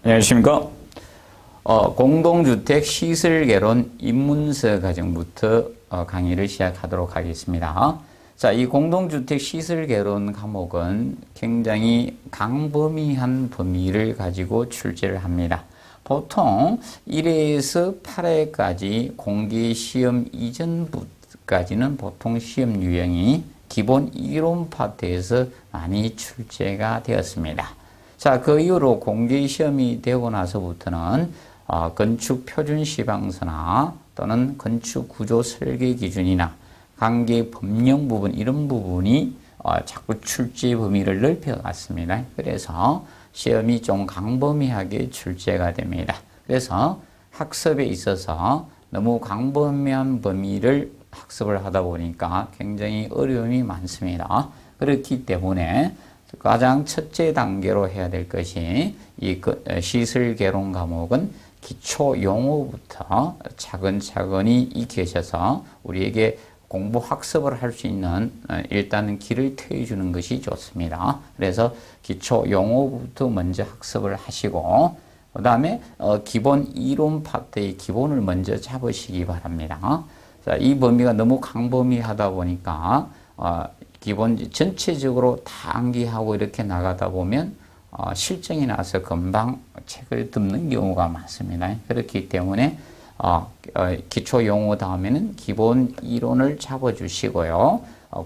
안녕하십니까. 공동주택 시설개론 입문서 과정부터 강의를 시작하도록 하겠습니다. 자, 이 공동주택 시설개론 과목은 굉장히 광범위한 범위를 가지고 출제를 합니다. 보통 1회에서 8회까지 공개시험 이전부까지는 보통 시험 유형이 기본 이론 파트에서 많이 출제가 되었습니다. 자, 그 이후로 공개시험이 되고 나서부터는 건축 표준 시방서나 또는 건축 구조 설계 기준이나 관계 법령 부분 이런 부분이 자꾸 출제 범위를 넓혀갔습니다. 그래서 시험이 좀 광범위하게 출제가 됩니다. 그래서 학습에 있어서 너무 광범위한 범위를 학습을 하다 보니까 굉장히 어려움이 많습니다. 그렇기 때문에 가장 첫째 단계로 해야 될 것이 이 시설개론 과목은 기초 용어부터 차근차근히 익혀져서 우리에게 공부 학습을 할 수 있는 일단은 길을 트여주는 것이 좋습니다. 그래서 기초 용어부터 먼저 학습을 하시고 그 다음에 기본 이론 파트의 기본을 먼저 잡으시기 바랍니다. 자, 이 범위가 너무 광범위하다 보니까 기본 전체적으로 다 암기하고 이렇게 나가다 보면 실정이 나서 금방 책을 덮는 경우가 많습니다. 그렇기 때문에 기초 용어 다음에는 기본 이론을 잡아주시고요.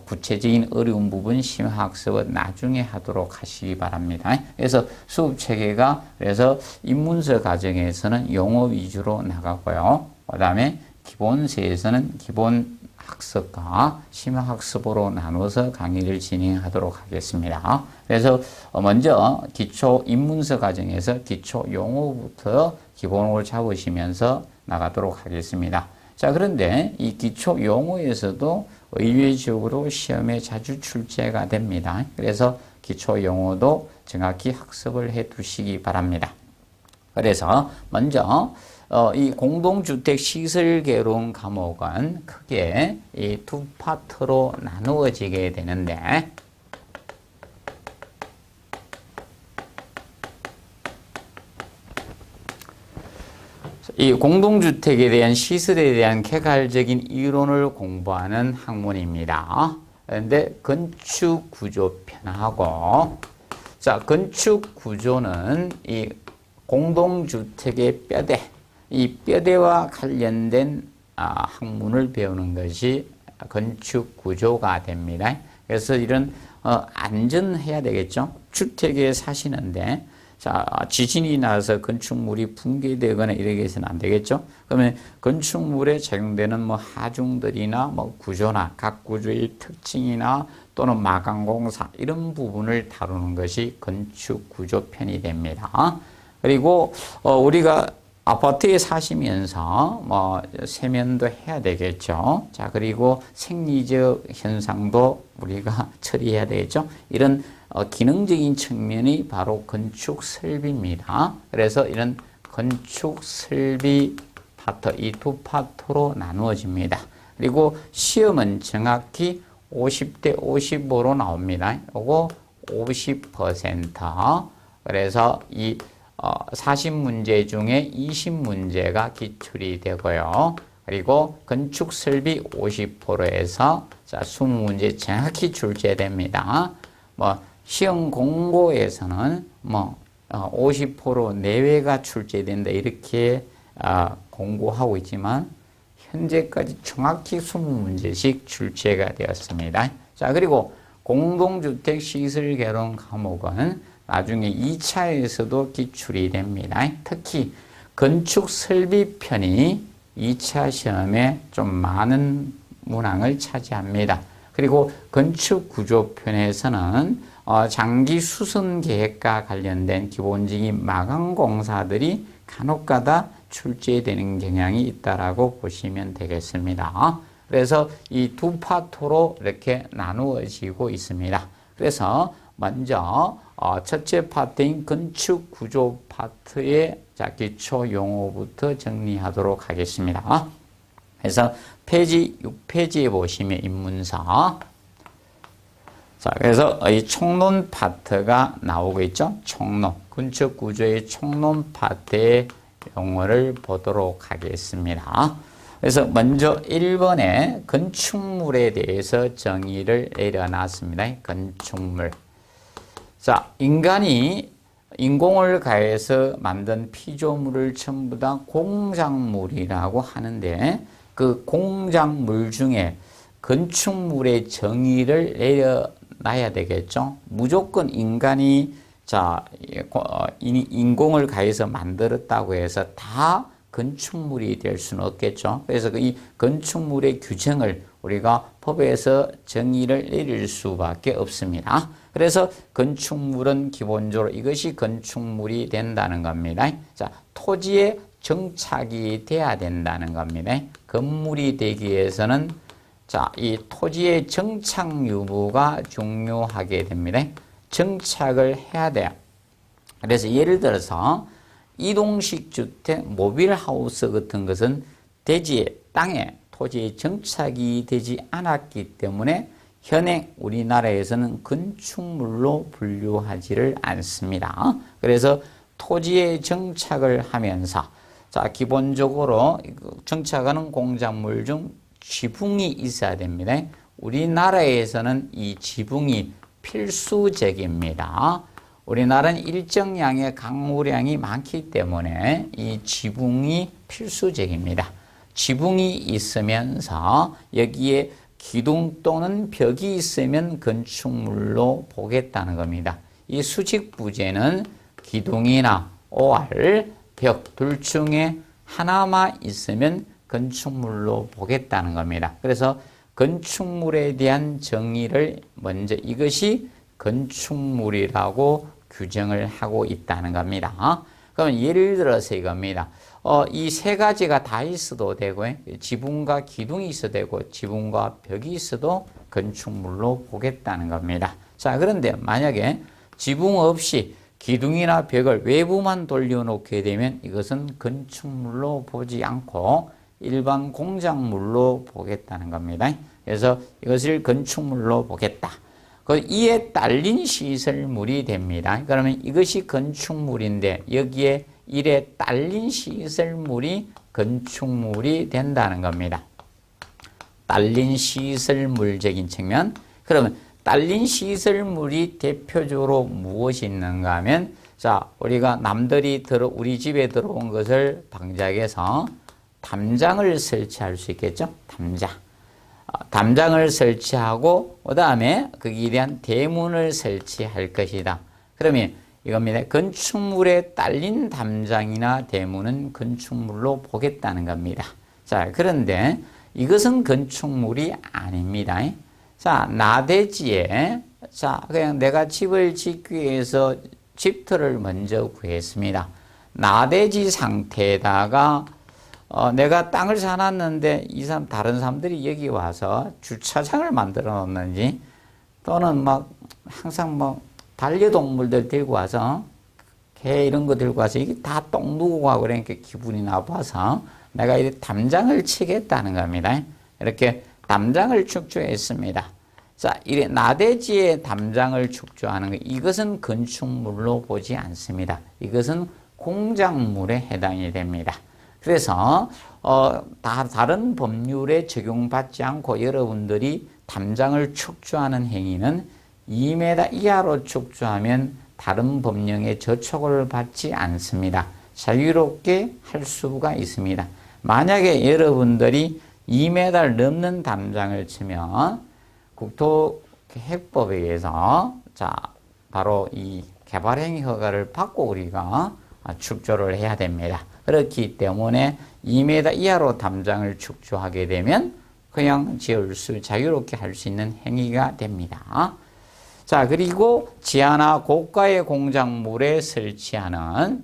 구체적인 어려운 부분 심화학습은 나중에 하도록 하시기 바랍니다. 그래서 수업 체계가 그래서 입문서 과정에서는 용어 위주로 나가고요. 그 다음에 기본서에서는 기본 학습과 심화학습으로 나눠서 강의를 진행하도록 하겠습니다. 그래서 먼저 기초 입문서 과정에서 기초 용어부터 기본을 잡으시면서 나가도록 하겠습니다. 자, 그런데 이 기초 용어에서도 의외적으로 시험에 자주 출제가 됩니다. 그래서 기초 용어도 정확히 학습을 해 두시기 바랍니다. 그래서 먼저 이 공동주택 시설개론 과목은 크게 이 두 파트로 나누어지게 되는데 이 공동주택에 대한 시설에 대한 객관적인 이론을 공부하는 학문입니다. 그런데 건축구조편하고 자, 건축구조는 이 공동주택의 뼈대 이 뼈대와 관련된 학문을 배우는 것이 건축구조가 됩니다. 그래서 이런 안전해야 되겠죠. 주택에 사시는데 자, 지진이 나서 건축물이 붕괴되거나 이렇게 해서는 안 되겠죠. 그러면 건축물에 적용되는 뭐 하중들이나 뭐 구조나 각 구조의 특징이나 또는 마감공사 이런 부분을 다루는 것이 건축구조편이 됩니다. 그리고 우리가 아파트에 사시면서 뭐 세면도 해야 되겠죠. 자, 그리고 생리적 현상도 우리가 처리해야 되겠죠. 이런 기능적인 측면이 바로 건축 설비입니다. 그래서 이런 건축 설비 파트 이 두 파트로 나누어집니다. 그리고 시험은 정확히 50대 55로 나옵니다. 요거 50%. 그래서 이 40문제 중에 20문제가 기출이 되고요. 그리고 건축 설비 50%에서 자, 20문제 정확히 출제됩니다. 뭐 시험 공고에서는 뭐 50% 내외가 출제된다 이렇게 공고하고 있지만 현재까지 정확히 20문제씩 출제가 되었습니다. 자, 그리고 공동주택 시설개론 과목은 나중에 2차에서도 기출이 됩니다. 특히 건축 설비편이 2차 시험에 좀 많은 문항을 차지합니다. 그리고 건축 구조편에서는 장기 수선 계획과 관련된 기본적인 마감 공사들이 간혹가다 출제되는 경향이 있다라고 보시면 되겠습니다. 그래서 이 두 파트로 이렇게 나누어지고 있습니다. 그래서 먼저 첫째 파트인 건축 구조 파트의 기초 용어부터 정리하도록 하겠습니다. 그래서 페이지 6페이지에 보시면 입문서 자, 그래서 이 총론 파트가 나오고 있죠. 총론. 군축 구조의 총론 파트의 용어를 보도록 하겠습니다. 그래서 먼저 1번에 건축물에 대해서 정의를 내려놨습니다. 건축물. 자, 인간이 인공을 가해서 만든 피조물을 전부 다 공작물이라고 하는데 그 공작물 중에 건축물의 정의를 내려놔야 되겠죠. 무조건 인간이 인공을 가해서 만들었다고 해서 다 건축물이 될 수는 없겠죠. 그래서 이 건축물의 규정을 우리가 법에서 정의를 내릴 수밖에 없습니다. 그래서 건축물은 기본적으로 이것이 건축물이 된다는 겁니다. 자, 토지에 정착이 돼야 된다는 겁니다. 건물이 되기 위해서는 이 토지의 정착 유무가 중요하게 됩니다. 정착을 해야 돼요. 그래서 예를 들어서 이동식 주택, 모빌하우스 같은 것은 대지에, 땅에, 토지에 정착이 되지 않았기 때문에 현행 우리나라에서는 건축물로 분류하지를 않습니다. 그래서 토지에 정착을 하면서 기본적으로 정착하는 공작물 중 지붕이 있어야 됩니다. 우리나라에서는 이 지붕이 필수적입니다. 우리나라는 일정량의 강우량이 많기 때문에 이 지붕이 필수적입니다. 지붕이 있으면서 여기에 기둥 또는 벽이 있으면 건축물로 보겠다는 겁니다. 이 수직부재는 기둥이나 오알, 벽 둘 중에 하나만 있으면 건축물로 보겠다는 겁니다. 그래서 건축물에 대한 정의를 먼저 이것이 건축물이라고 규정을 하고 있다는 겁니다. 그러면 예를 들어서 이겁니다. 이 세 가지가 다 있어도 되고요. 지붕과 기둥이 있어도 되고 지붕과 벽이 있어도 건축물로 보겠다는 겁니다. 자, 그런데 만약에 지붕 없이 기둥이나 벽을 외부만 돌려놓게 되면 이것은 건축물로 보지 않고 일반 공작물로 보겠다는 겁니다. 그래서 이것을 건축물로 보겠다. 이에 딸린 시설물이 됩니다. 그러면 이것이 건축물인데 여기에 이에 딸린 시설물이 건축물이 된다는 겁니다. 딸린 시설물적인 측면. 그러면 딸린 시설물이 대표적으로 무엇이 있는가 하면 우리가 남들이 우리 집에 들어온 것을 방지하게해서 담장을 설치할 수 있겠죠. 담장을 설치하고 그 다음에 거기에 대한 대문을 설치할 것이다. 그러면 이겁니다. 건축물에 딸린 담장이나 대문은 건축물로 보겠다는 겁니다. 그런데 이것은 건축물이 아닙니다. 나대지에 그냥 내가 집을 짓기 위해서 집터를 먼저 구했습니다. 나대지 상태에다가 내가 땅을 사놨는데 다른 사람들이 여기 와서 주차장을 만들어 놓는지 또는 항상 반려동물들 들고 와서 개 이런 거 들고 와서 이게 다 똥 누고 가고 그러니까 기분이 나빠서 내가 이 담장을 치겠다는 겁니다. 이렇게 담장을 축조했습니다. 이래 나대지에 담장을 축조하는 것, 이것은 건축물로 보지 않습니다. 이것은 공작물에 해당이 됩니다. 그래서 다른 법률에 적용받지 않고 여러분들이 담장을 축조하는 행위는 2m 이하로 축조하면 다른 법령에 저촉을 받지 않습니다. 자유롭게 할 수가 있습니다. 만약에 여러분들이 2m 넘는 담장을 치면 국토해법에 의해서 바로 이 개발행위 허가를 받고 우리가 축조를 해야 됩니다. 그렇기 때문에 2m 이하로 담장을 축조하게 되면 그냥 자유롭게 할 수 있는 행위가 됩니다. 그리고 지하나 고가의 공작물에 설치하는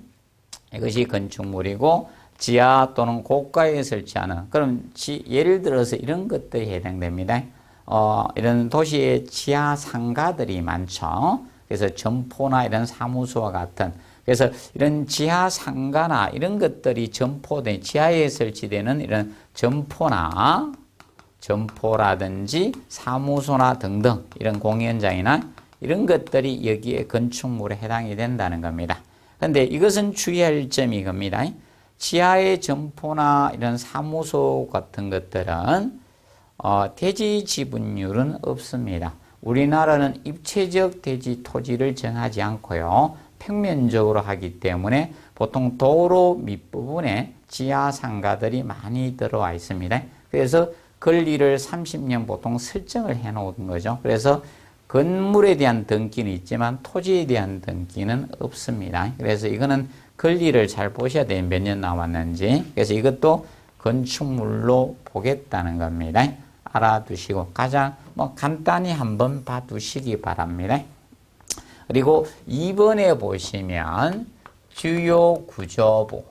이것이 건축물이고 지하 또는 고가에 설치하는 그럼 예를 들어서 이런 것들이 해당됩니다. 이런 도시의 지하 상가들이 많죠. 그래서 점포나 이런 사무소와 같은 그래서 이런 지하 상가나 이런 것들이 지하에 설치되는 이런 점포라든지 사무소나 등등 이런 공연장이나 이런 것들이 여기에 건축물에 해당이 된다는 겁니다. 그런데 이것은 주의할 점이 이겁니다. 지하의 점포나 이런 사무소 같은 것들은 대지 지분율은 없습니다. 우리나라는 입체적 대지 토지를 정하지 않고요. 평면적으로 하기 때문에 보통 도로 밑부분에 지하 상가들이 많이 들어와 있습니다. 그래서 권리를 30년 보통 설정을 해 놓은 거죠. 그래서 건물에 대한 등기는 있지만 토지에 대한 등기는 없습니다. 그래서 이거는 권리를 잘 보셔야 돼요. 몇 년 남았는지. 그래서 이것도 건축물로 보겠다는 겁니다. 알아두시고 가장 간단히 한번 봐두시기 바랍니다. 그리고 2번에 보시면 주요 구조부.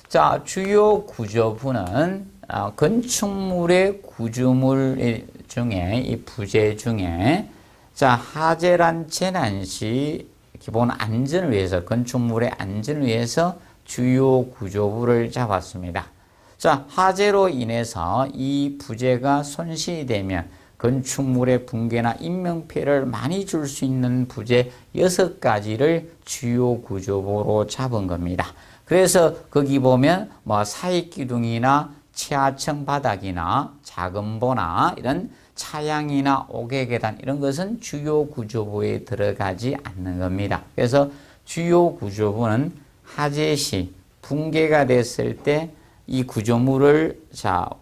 자, 주요 구조부는 건축물의 구조물 중에 이 부재 중에 자, 하재란 재난 시 기본 안전을 위해서 건축물의 안전을 위해서 주요 구조부를 잡았습니다. 자, 화재로 인해서 이 부재가 손실되면 건축물의 붕괴나 인명피해를 많이 줄 수 있는 부재 6가지를 주요 구조부로 잡은 겁니다. 그래서 거기 보면 사익기둥이나 치하층 바닥이나 작은보나 이런 차양이나 옥외계단 이런 것은 주요 구조부에 들어가지 않는 겁니다. 그래서 주요 구조부는 화재 시 붕괴가 됐을 때 이 구조물을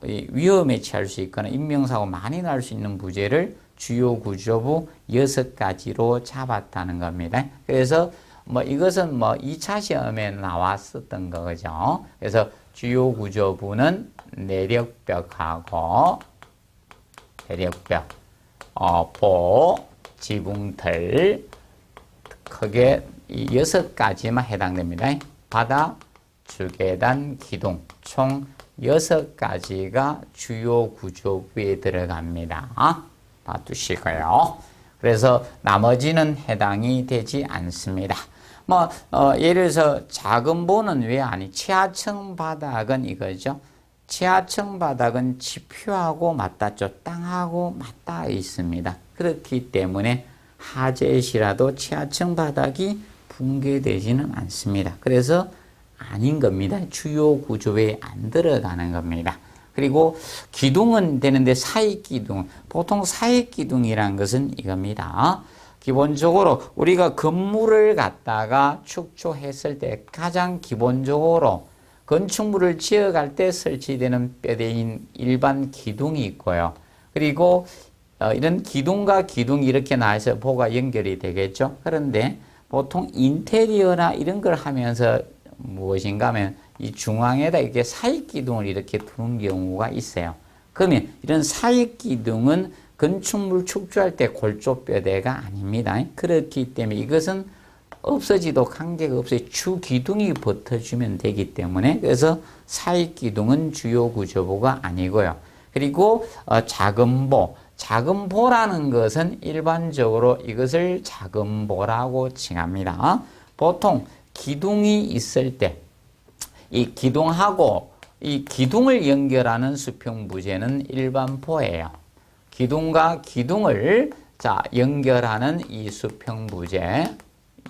위험에 처할 수 있거나 인명사고 많이 날 수 있는 부재를 주요 구조부 6가지로 잡았다는 겁니다. 그래서 이것은 2차 시험에 나왔었던 거죠. 그래서 주요 구조부는 내력벽하고 대력벽, 보, 지붕틀 크게 이 6가지만 해당됩니다. 바닥, 주계단, 기둥 총 6가지가 주요 구조부에 들어갑니다. 봐두시고요. 그래서 나머지는 해당이 되지 않습니다. 예를 들어서 작은 보는 왜 아니? 치하층 바닥은 이거죠. 치하층 바닥은 지표하고 맞닿죠. 땅하고 맞닿아 있습니다. 그렇기 때문에 화재시라도 치하층 바닥이 붕괴되지는 않습니다. 그래서 아닌 겁니다. 주요 구조에 안 들어가는 겁니다. 그리고 기둥은 되는데 사익기둥, 보통 사익기둥이란 것은 이겁니다. 기본적으로 우리가 건물을 갖다가 축조했을 때 가장 기본적으로 건축물을 지어갈 때 설치되는 뼈대인 일반 기둥이 있고요. 그리고 이런 기둥과 기둥이 이렇게 나와서 보가 연결이 되겠죠. 그런데 보통 인테리어나 이런 걸 하면서 무엇인가 하면 이 중앙에다 이렇게 사익기둥을 이렇게 두는 경우가 있어요. 그러면 이런 사익기둥은 건축물 축조할 때 골조뼈대가 아닙니다. 그렇기 때문에 이것은 없어지도 관계가 없어요. 주기둥이 붙어주면 되기 때문에 그래서 사익기둥은 주요 구조부가 아니고요. 그리고 작은 보라는 것은 일반적으로 이것을 작은 보라고 칭합니다. 보통 기둥이 있을 때 이 기둥하고 이 기둥을 연결하는 수평부재는 일반 보예요. 기둥과 기둥을 연결하는 이 수평부재,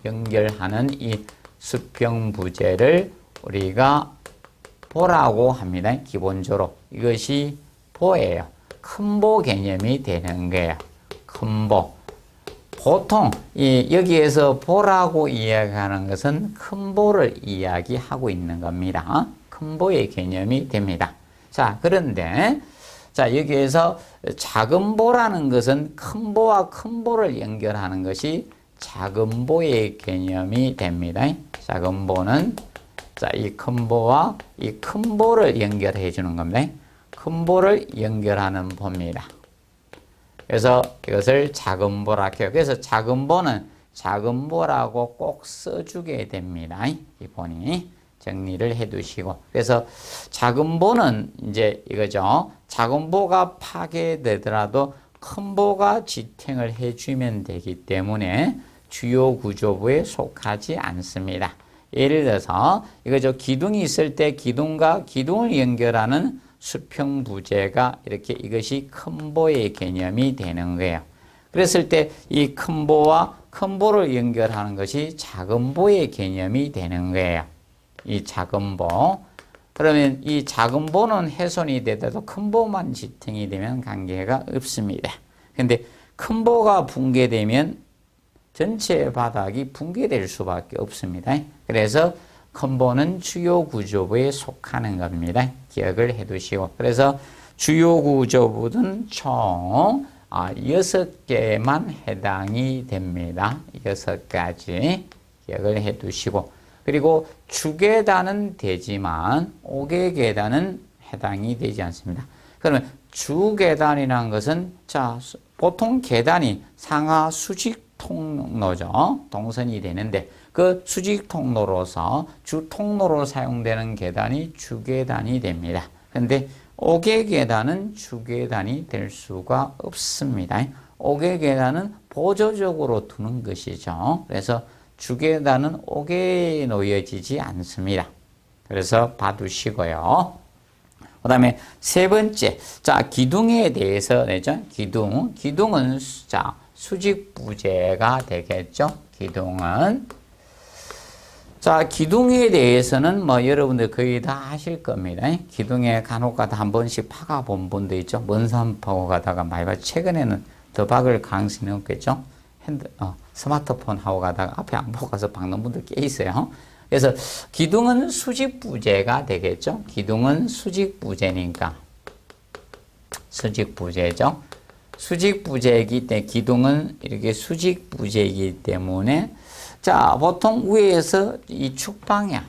연결하는 이 수평부재를 우리가 보라고 합니다. 기본적으로 이것이 보예요. 큰 보 개념이 되는 거예요. 큰 보. 보통 여기에서 보라고 이야기하는 것은 큰 보를 이야기하고 있는 겁니다. 큰 보의 개념이 됩니다. 자, 그런데 여기에서 작은 보라는 것은 큰 보와 큰 보를 연결하는 것이 작은 보의 개념이 됩니다. 작은 보는 이 큰 보와 이 큰 보를 연결해 주는 겁니다. 큰 보를 연결하는 보입니다. 그래서 이것을 작은 보라고 해요. 그래서 작은 보는 작은 보라고 꼭 써주게 됩니다. 기본이 정리를 해 두시고. 그래서 작은 보는 이제 이거죠. 작은 보가 파괴되더라도 큰 보가 지탱을 해주면 되기 때문에 주요 구조부에 속하지 않습니다. 예를 들어서 이거죠. 기둥이 있을 때 기둥과 기둥을 연결하는 수평부재가 이렇게 이것이 큰 보의 개념이 되는 거예요. 그랬을 때 이 큰 보와 큰 보를 연결하는 것이 작은 보의 개념이 되는 거예요. 이 작은 보. 그러면 이 작은 보는 훼손이 되더라도 큰 보만 지탱이 되면 관계가 없습니다. 근데 큰 보가 붕괴되면 전체 바닥이 붕괴될 수밖에 없습니다. 그래서 큰 보는 주요 구조부에 속하는 겁니다. 기억을 해 두시고. 그래서 주요 구조부는 총 6개만 해당이 됩니다. 6가지 기억을 해 두시고. 그리고 주계단은 되지만 옥외계단은 해당이 되지 않습니다. 그러면 주계단이라는 것은 보통 계단이 상하 수직 통로죠. 동선이 되는데 그 수직 통로로서 주 통로로 사용되는 계단이 주계단이 됩니다. 그런데 옥외계단은 주계단이 될 수가 없습니다. 옥외계단은 보조적으로 두는 것이죠. 그래서 주계단은 옥외에 놓여지지 않습니다. 그래서 봐두시고요. 그 다음에 세 번째, 기둥에 대해서 내죠. 기둥은 수직부재가 되겠죠. 기둥은. 기둥에 대해서는 여러분들 거의 다 아실 겁니다. 기둥에 간혹가다 한 번씩 파가 본 분도 있죠. 먼 산 파고 가다가 많이 봐. 최근에는 더 박을 가능성이 없겠죠. 스마트폰 하고 가다가 앞에 안 보고 가서 박는 분들 꽤 있어요. 그래서 기둥은 수직부재가 되겠죠. 기둥은 수직부재니까. 수직부재죠. 수직부재이기 때문에 기둥은 이렇게 수직부재이기 때문에 보통 위에서 이 축방향.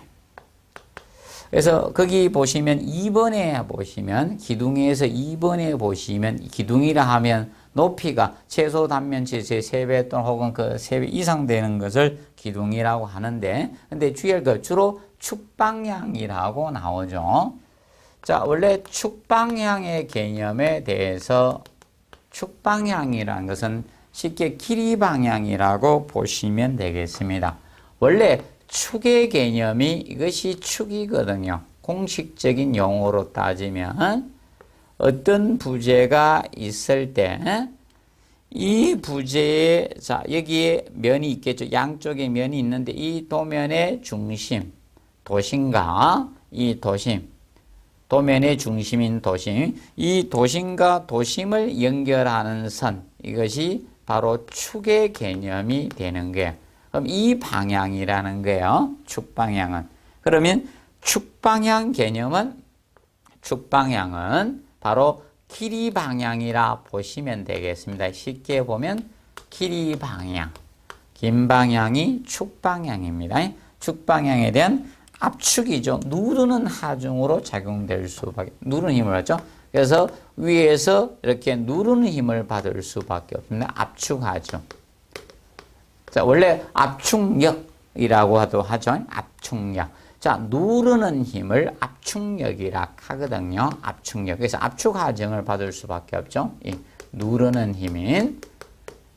그래서 거기 보시면 2번에 보시면 기둥에서 2번에 보시면 기둥이라 하면 높이가 최소 단면치의 3배 또는 혹은 그 3배 이상 되는 것을 기둥이라고 하는데, 근데 주의할 것 주로 축방향이라고 나오죠. 원래 축방향의 개념에 대해서 축방향이라는 것은 쉽게 길이 방향이라고 보시면 되겠습니다. 원래 축의 개념이 이것이 축이거든요. 공식적인 용어로 따지면 어떤 부재가 있을 때 이 부재에 여기에 면이 있겠죠. 양쪽에 면이 있는데 이 도면의 중심, 도심과 이 도심, 도면의 중심인 도심, 이 도심과 도심을 연결하는 선, 이것이 바로 축의 개념이 되는 거예요. 그럼 이 방향이라는 거예요. 축방향은. 그러면 축방향 개념은 바로 길이 방향이라 보시면 되겠습니다. 쉽게 보면 길이 방향, 긴 방향이 축방향입니다. 축방향에 대한 압축이죠. 누르는 하중으로 작용될 수밖에, 누르는 힘을 받죠. 그래서 위에서 이렇게 누르는 힘을 받을 수밖에 없습니다. 압축하죠. 원래 압축력이라고 하죠. 압축력. 누르는 힘을 압축력이라 하거든요. 압축력. 그래서 압축하중을 받을 수밖에 없죠. 이 누르는 힘인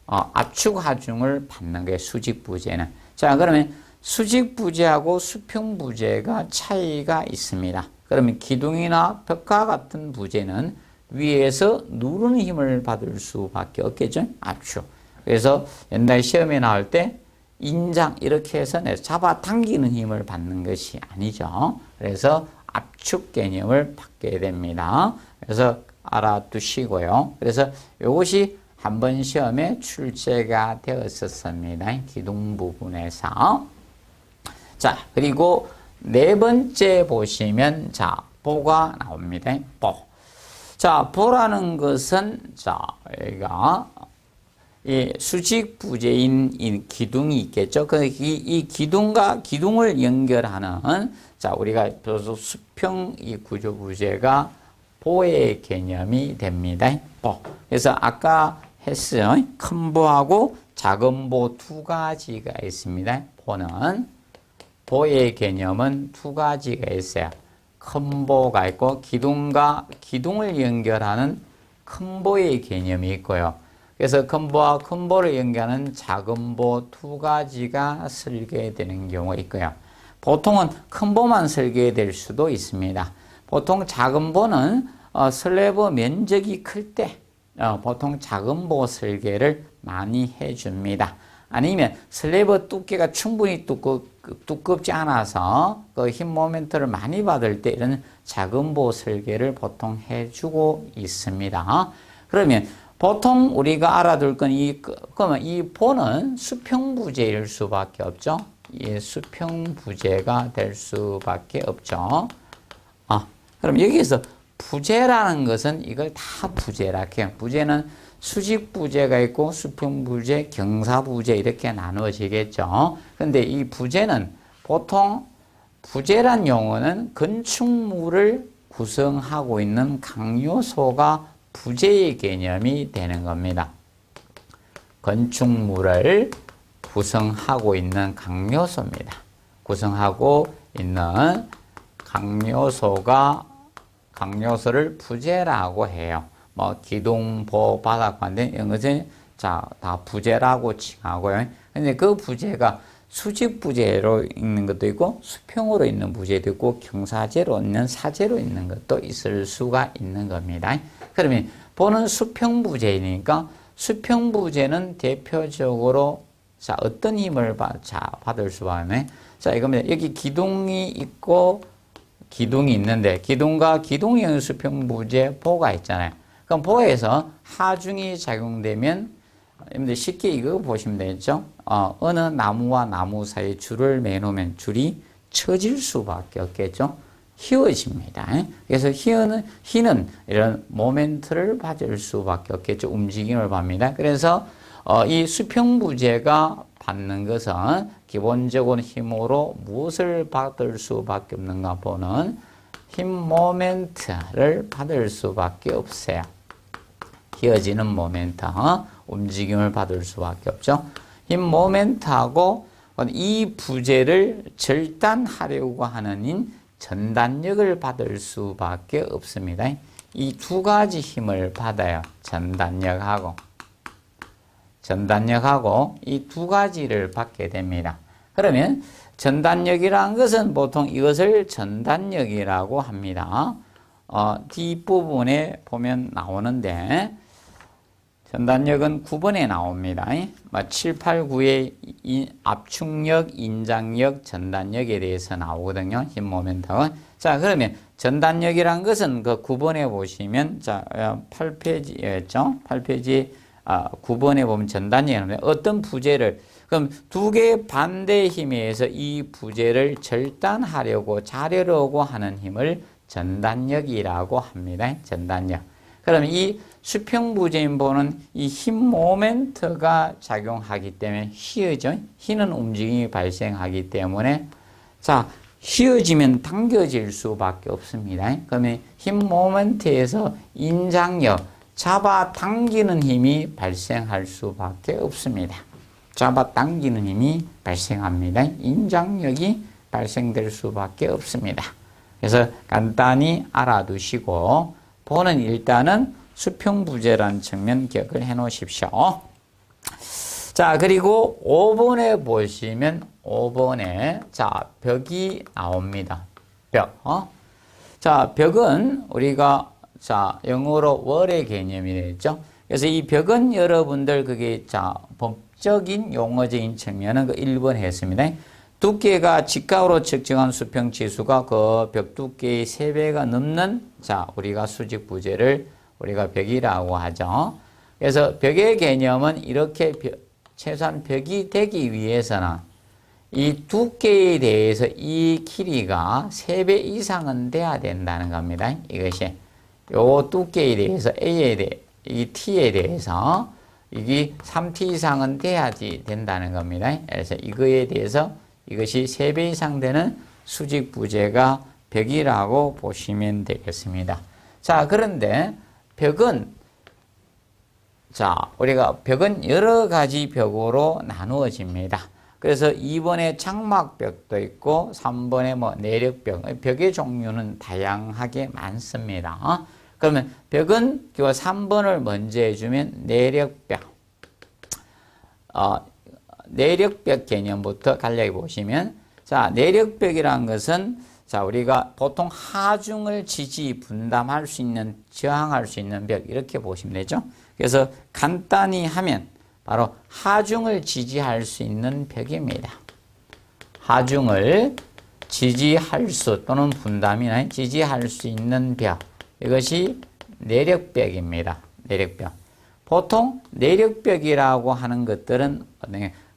압축하중을 받는 게 수직부재는. 그러면 수직부재하고 수평부재가 차이가 있습니다. 그러면 기둥이나 벽과 같은 부재는 위에서 누르는 힘을 받을 수밖에 없겠죠. 압축. 그래서 옛날 시험에 나올 때 인장 이렇게 해서 잡아당기는 힘을 받는 것이 아니죠. 그래서 압축 개념을 받게 됩니다. 그래서 알아두시고요. 그래서 이것이 한번 시험에 출제가 되었었습니다. 기둥 부분에서. 그리고 네 번째 보시면 보가 나옵니다. 보. 보라는 것은 여기가 이 수직부재인 이 기둥이 있겠죠. 이 기둥과 기둥을 연결하는 우리가 수평 이 구조부재가 보의 개념이 됩니다. 보. 그래서 아까 했어요. 큰 보하고 작은 보 두 가지가 있습니다. 보의 개념은 두 가지가 있어요. 큰 보가 있고 기둥을 연결하는 큰 보의 개념이 있고요. 그래서 큰 보와 큰 보를 연결하는 작은 보 두 가지가 설계되는 경우가 있고요. 보통은 큰 보만 설계될 수도 있습니다. 보통 작은 보는 슬래브 면적이 클 때 보통 작은 보 설계를 많이 해줍니다. 아니면 슬래브 두께가 충분히 두껍지 않아서 그 힘 모멘트를 많이 받을 때 이런 작은 보 설계를 보통 해주고 있습니다. 그러면 보통 우리가 알아둘 건 그러면 이 보는 수평부재일 수밖에 없죠. 예, 수평부재가 될 수밖에 없죠. 그럼 여기에서 부재라는 것은 이걸 다 부재라 해요. 부재는 수직부재가 있고 수평부재, 경사부재 이렇게 나누어지겠죠. 근데 이 부재는 보통 부재란 용어는 건축물을 구성하고 있는 강요소가 부재의 개념이 되는 겁니다. 건축물을 구성하고 있는 강요소입니다. 구성하고 있는 강요소를 부재라고 해요. 뭐 기둥, 보, 바닥, 반대 이런 것은 다 부재라고 칭하고요. 근데 그 부재가 수직 부재로 있는 것도 있고 수평으로 있는 부재도 있고 경사재로 있는 사재로 있는 것도 있을 수가 있는 겁니다. 그러면 보는 수평 부재이니까 수평 부재는 대표적으로 어떤 힘을 받을 수가 있네. 이겁니다. 여기 기둥이 있고 기둥이 있는데 기둥과 기둥이 있는 수평 부재 보가 있잖아요. 그럼 보에서 하중이 작용되면 여러분들 쉽게 이거 보시면 되겠죠. 어느 나무와 나무 사이에 줄을 매놓으면 줄이 처질 수밖에 없겠죠. 휘어집니다. 그래서 휘는 이런 모멘트를 받을 수밖에 없겠죠. 움직임을 받습니다. 그래서 이 수평부재가 받는 것은 기본적으로 힘으로 무엇을 받을 수밖에 없는가 보는 힘 모멘트를 받을 수밖에 없어요. 휘어지는 모멘트, 움직임을 받을 수밖에 없죠. 힘 모멘트하고 이 부재를 절단하려고 하는 전단력을 받을 수밖에 없습니다. 이 두 가지 힘을 받아요. 전단력하고 이 두 가지를 받게 됩니다. 그러면 전단력이라는 것은 보통 이것을 전단력이라고 합니다. 뒷부분에 보면 나오는데 전단력은 9번에 나옵니다. 7, 8, 9의 압축력, 인장력, 전단력에 대해서 나오거든요. 힘 모멘트가. 자, 그러면 전단력이란 것은 그 9번에 보시면 8페이지였죠. 8페이지 9번에 보면 전단력이 어떤 부재를 그럼 두 개의 반대 힘에 의해서 이 부재를 절단하려고 자르려고 하는 힘을 전단력이라고 합니다. 전단력. 그럼 이 수평부재인 보는 이 힘 모멘트가 작용하기 때문에 휘어져. 휘는 움직임이 발생하기 때문에 휘어지면 당겨질 수밖에 없습니다. 그러면 힘 모멘트에서 인장력, 잡아당기는 힘이 발생할 수밖에 없습니다. 잡아당기는 힘이 발생합니다. 인장력이 발생될 수밖에 없습니다. 그래서 간단히 알아두시고 보는 일단은 수평부재라는 측면 기억을 해 놓으십시오. 자, 그리고 5번에 보시면 5번에 벽이 나옵니다. 벽. 벽은 우리가 영어로 월의 개념이 되겠죠. 그래서 이 벽은 여러분들 그게 법적인 용어적인 측면은 그 1번 했습니다. 두께가 직각으로 측정한 수평 지수가 그 벽 두께의 3배가 넘는 우리가 수직 부재를 우리가 벽이라고 하죠. 그래서 벽의 개념은 이렇게 최소한 벽이 되기 위해서는 이 두께에 대해서 이 길이가 3배 이상은 돼야 된다는 겁니다. 이것이 요 두께에 대해서 이 T에 대해서 이게 3T 이상은 돼야지 된다는 겁니다. 그래서 이거에 대해서 이것이 3배 이상 되는 수직 부재가 벽이라고 보시면 되겠습니다. 그런데 벽은 우리가 벽은 여러 가지 벽으로 나누어집니다. 그래서 2번에 장막벽도 있고 3번에 내력벽, 벽의 종류는 다양하게 많습니다. 그러면 벽은 3번을 먼저 해주면 내력벽. 내력벽 개념부터 간략히 보시면 내력벽이라는 것은 우리가 보통 하중을 지지 분담할 수 있는 저항할 수 있는 벽 이렇게 보시면 되죠. 그래서 간단히 하면 바로 하중을 지지할 수 있는 벽입니다. 하중을 지지할 수 또는 분담이나 지지할 수 있는 벽, 이것이 내력벽입니다. 내력벽. 보통 내력벽이라고 하는 것들은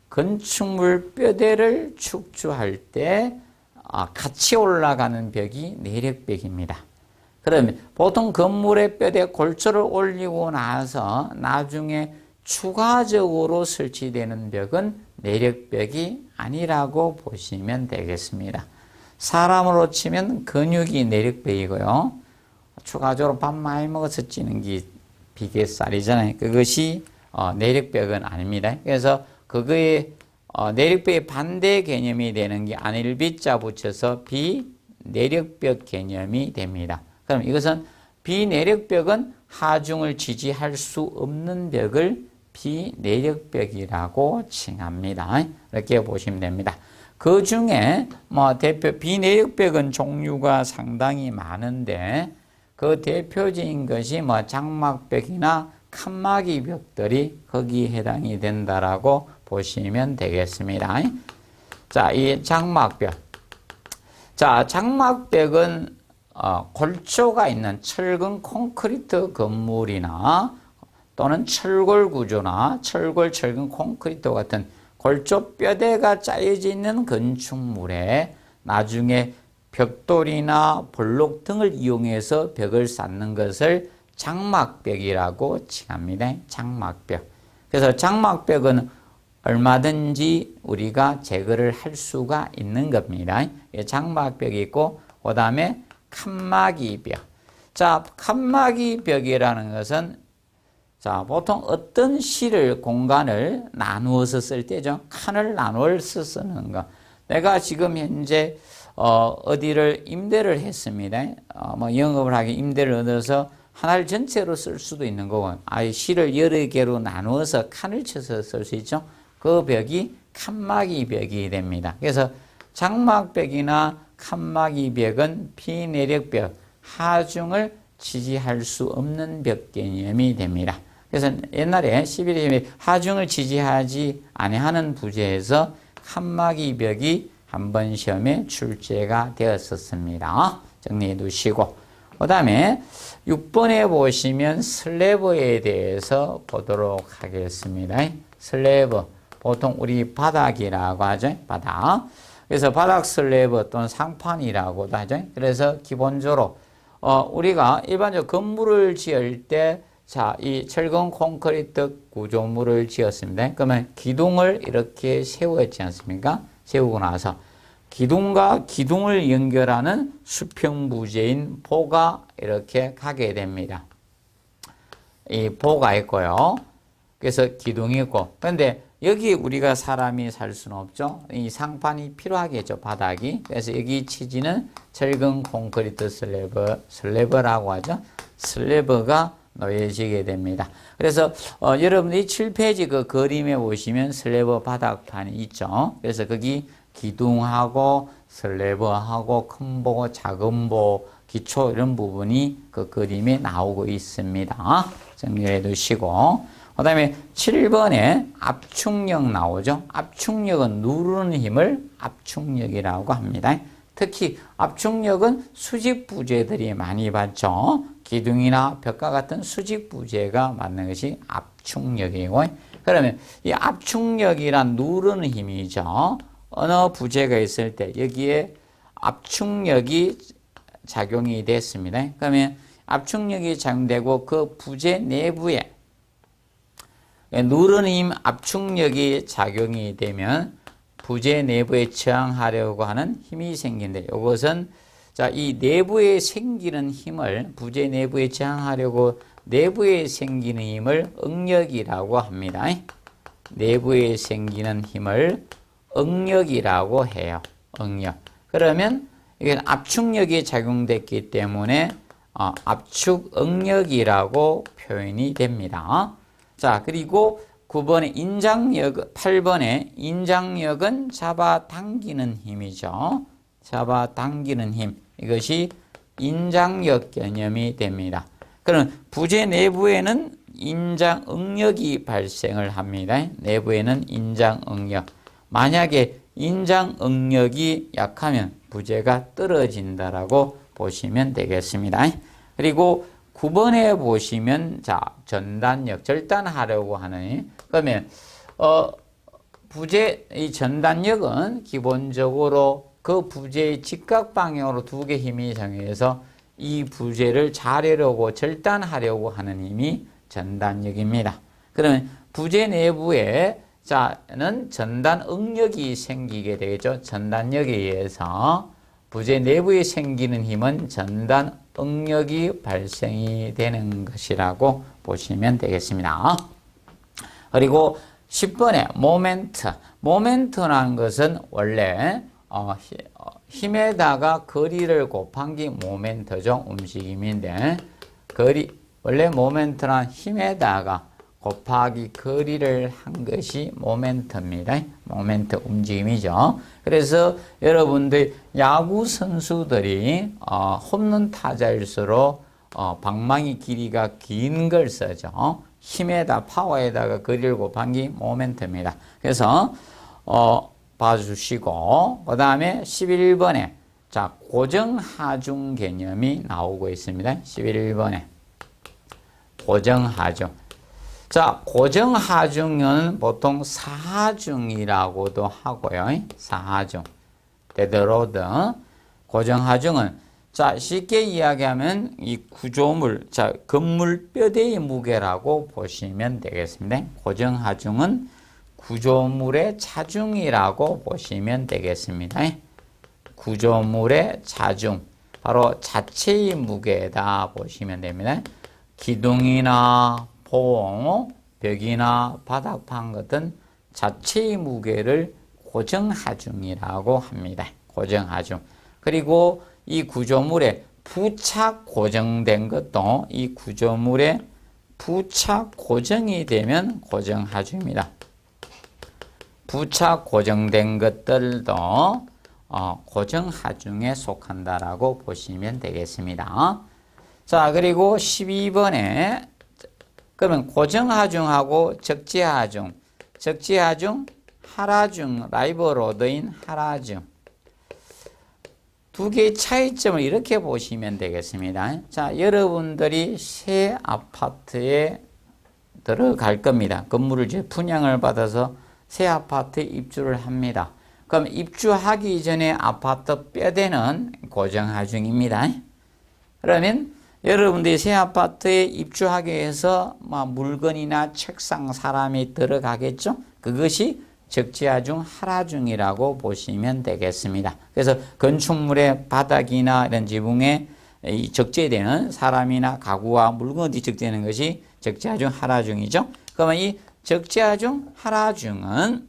건축물 뼈대를 축조할 때 같이 올라가는 벽이 내력벽입니다. 그러면 보통 건물의 뼈대 골조를 올리고 나서 나중에 추가적으로 설치되는 벽은 내력벽이 아니라고 보시면 되겠습니다. 사람으로 치면 근육이 내력벽이고요. 추가적으로 밥 많이 먹어서 찌는 게 비계살이잖아요. 그것이 내력벽은 아닙니다. 그래서 그거의 내력벽의 반대 개념이 되는 게 안일비자 붙여서 비내력벽 개념이 됩니다. 그럼 이것은 비내력벽은 하중을 지지할 수 없는 벽을 비내력벽이라고 칭합니다. 이렇게 보시면 됩니다. 그 중에 대표 비내력벽은 종류가 상당히 많은데 그 대표적인 것이 장막벽이나 칸막이 벽들이 거기에 해당이 된다라고 보시면 되겠습니다. 자, 이 장막벽. 자, 장막벽은 골조가 있는 철근 콘크리트 건물이나 또는 철골 구조나 철근 콘크리트 같은 골조 뼈대가 짜여져 있는 건축물에 나중에 벽돌이나 볼록 등을 이용해서 벽을 쌓는 것을 장막벽이라고 칭합니다. 장막벽. 그래서 장막벽은 얼마든지 우리가 제거를 할 수가 있는 겁니다. 장막벽이 있고 그 다음에 칸막이벽. 자, 칸막이벽이라는 것은 자, 보통 어떤 공간을 나누어서 쓸 때죠. 칸을 나누어서 쓰는 거. 내가 지금 현재 어디를 임대를 했습니다. 영업을 하기 임대를 얻어서 하나를 전체로 쓸 수도 있는 거고, 실을 여러 개로 나누어서 칸을 쳐서 쓸 수 있죠. 그 벽이 칸막이 벽이 됩니다. 그래서 장막벽이나 칸막이 벽은 비내력벽, 하중을 지지할 수 없는 벽 개념이 됩니다. 그래서 옛날에 11회 하중을 지지하지 아니하는 부재에서 칸막이 벽이 한번 시험에 출제가 되었었습니다. 정리해 두시고, 그 다음에 6번에 보시면 슬래브에 대해서 보도록 하겠습니다. 슬래브, 보통 우리 바닥이라고 하죠. 바닥. 그래서 바닥 슬래브 또는 상판이라고도 하죠. 그래서 기본적으로 우리가 일반적으로 건물을 지을 때 자, 이 철근 콘크리트 구조물을 지었습니다. 그러면 기둥을 이렇게 세웠지 않습니까? 세우고 나서 기둥과 기둥을 연결하는 수평부재인 보가 이렇게 가게 됩니다. 이 보가 있고요. 그래서 기둥이 있고. 그런데 여기 우리가 사람이 살 수는 없죠. 이 상판이 필요하겠죠, 바닥이. 그래서 여기 치지는 철근 콘크리트 슬래브라고 하죠. 슬래브가 놓여지게 됩니다. 그래서 여러분들이 7페이지 그 그림에 보시면 슬래브 바닥판이 있죠. 그래서 거기 기둥하고 슬래브하고 큰 보, 작은 보, 기초 이런 부분이 그 그림에 나오고 있습니다. 정리해 두시고, 그 다음에 7번에 압축력 나오죠. 압축력은 누르는 힘을 압축력이라고 합니다. 특히 압축력은 수직 부재들이 많이 받죠. 기둥이나 벽과 같은 수직 부재가 맞는 것이 압축력이고, 그러면 이 압축력이란 누르는 힘이죠. 어느 부재가 있을 때 여기에 압축력이 작용이 됐습니다. 그러면 압축력이 작용되고 그 부재 내부에 누르는 힘 압축력이 작용이 되면 부재 내부에 저항하려고 하는 힘이 생긴데, 이것은 자, 이 내부에 생기는 힘을, 부재 내부에 저항하려고 내부에 생기는 힘을 응력이라고 합니다. 내부에 생기는 힘을 응력이라고 해요. 응력. 그러면 이게 압축력이 작용됐기 때문에 압축 응력이라고 표현이 됩니다. 자, 그리고 9번에 인장력, 8번에 인장력은 잡아당기는 힘이죠. 잡아당기는 힘. 이것이 인장력 개념이 됩니다. 그럼 부재 내부에는 인장응력이 발생을 합니다. 내부에는 인장응력. 만약에 인장응력이 약하면 부재가 떨어진다라고 보시면 되겠습니다. 그리고 9번에 보시면 자, 전단력, 절단하려고 하는 그러면 부재 이 전단력은 기본적으로 그 부재의 직각 방향으로 두 개 힘이 정해서 이 부재를 자르려고 절단하려고 하는 힘이 전단력입니다. 그러면 부재 내부에 자는 전단응력이 생기게 되겠죠. 전단력에 의해서 부재 내부에 생기는 힘은 전단응력이 발생이 되는 것이라고 보시면 되겠습니다. 그리고 10번에 모멘트. 모멘트라는 것은 원래 힘에다가 거리를 곱한 게 모멘트죠. 움직임인데 원래 모멘트란 힘에다가 곱하기 거리를 한 것이 모멘트입니다. 모멘트 움직임이죠. 그래서 여러분들 야구 선수들이 홈런 타자일수록 방망이 길이가 긴 걸 쓰죠. 힘에다 파워에다가 거리를 곱한 게 모멘트입니다. 그래서 봐주시고 그 다음에 11번에 자 고정하중 개념이 나오고 있습니다. 11번에 고정하중. 자, 고정하중은 보통 사하중이라고도 하고요. 사하중. 데드로드. 고정하중은 자, 쉽게 이야기하면 이 구조물, 자, 건물 뼈대의 무게라고 보시면 되겠습니다. 고정하중은 구조물의 차중이라고 보시면 되겠습니다. 구조물의 차중. 바로 자체의 무게다 보시면 됩니다. 기둥이나 봉, 벽이나 바닥판 같은 자체의 무게를 고정하중이라고 합니다. 고정하중. 그리고 이 구조물에 부착 고정된 것도 이 구조물에 부착 고정이 되면 고정하중입니다. 부착 고정된 것들도 고정하중에 속한다라고 보시면 되겠습니다. 자, 그리고 12번에 그러면 고정하중하고 적재하중, 적재하중, 하라중, 라이벌 오더인 하라중 두 개의 차이점을 이렇게 보시면 되겠습니다. 자, 여러분들이 새 아파트에 들어갈 겁니다. 건물을 이제 분양을 받아서 새 아파트에 입주를 합니다. 그럼 입주하기 전에 아파트 뼈대는 고정하중입니다. 그러면 여러분들이 새 아파트에 입주하기 위해서 물건이나 책상, 사람이 들어가겠죠? 그것이 적재하중, 하라중이라고 보시면 되겠습니다. 그래서 건축물의 바닥이나 이런 지붕에 적재되는 사람이나 가구와 물건이 적재되는 것이 적재하중, 하라중이죠. 그러면 이 적재하중, 하라중은